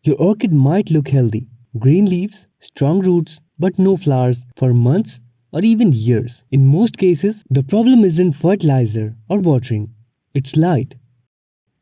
Your orchid might look healthy, green leaves, strong roots, but no flowers for months or even years. In most cases, the problem isn't fertilizer or watering, it's light.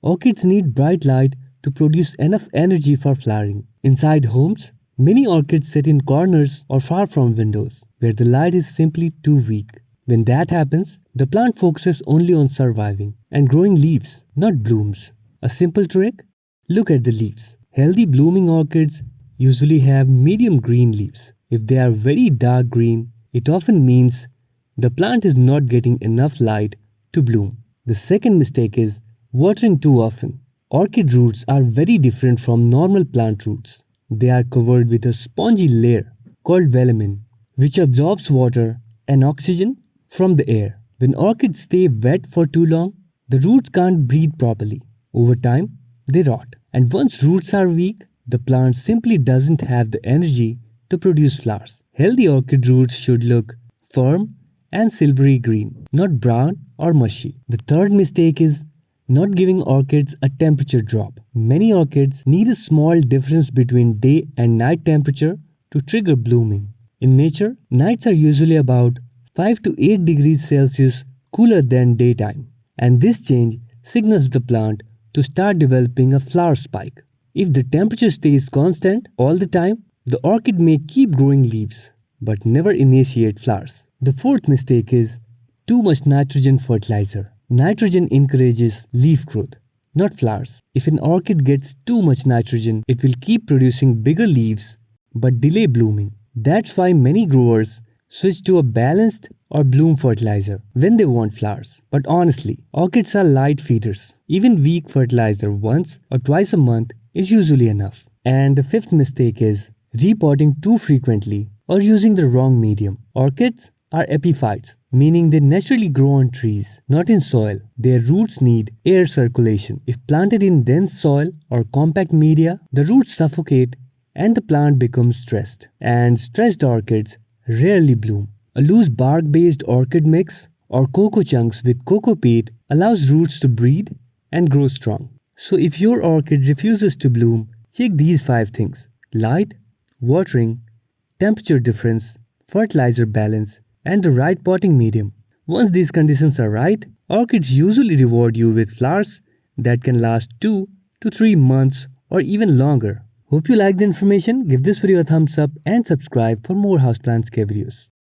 Orchids need bright light to produce enough energy for flowering. Inside homes, many orchids sit in corners or far from windows, where the light is simply too weak. When that happens, the plant focuses only on surviving and growing leaves, not blooms. A simple trick? Look at the leaves. Healthy blooming orchids usually have medium green leaves. If they are very dark green, it often means the plant is not getting enough light to bloom. The second mistake is watering too often. Orchid roots are very different from normal plant roots. They are covered with a spongy layer called velamen, which absorbs water and oxygen from the air. When orchids stay wet for too long, the roots can't breathe properly. Over time, they rot. And once roots are weak, the plant simply doesn't have the energy to produce flowers. Healthy orchid roots should look firm and silvery green, not brown or mushy. The third mistake is not giving orchids a temperature drop. Many orchids need a small difference between day and night temperature to trigger blooming. In nature, nights are usually about 5 to 8 degrees Celsius cooler than daytime, and this change signals the plant to start developing a flower spike. If the temperature stays constant all the time, the orchid may keep growing leaves but never initiate flowers. The fourth mistake is too much nitrogen fertilizer. Nitrogen encourages leaf growth, not flowers. If an orchid gets too much nitrogen, it will keep producing bigger leaves but delay blooming. That's why many growers switch to a balanced or bloom fertilizer when they want flowers. But honestly, orchids are light feeders. Even weak fertilizer once or twice a month is usually enough. And the fifth mistake is repotting too frequently or using the wrong medium. Orchids are epiphytes, meaning they naturally grow on trees, not in soil. Their roots need air circulation. If planted in dense soil or compact media, the roots suffocate and the plant becomes stressed. And stressed orchids rarely bloom. A loose bark-based orchid mix or cocoa chunks with cocoa peat allows roots to breathe and grow strong. So if your orchid refuses to bloom, check these 5 things: light, watering, temperature difference, fertilizer balance, and the right potting medium. Once these conditions are right, orchids usually reward you with flowers that can last 2 to 3 months or even longer. Hope you liked the information. Give this video a thumbs up and subscribe for more houseplants care videos.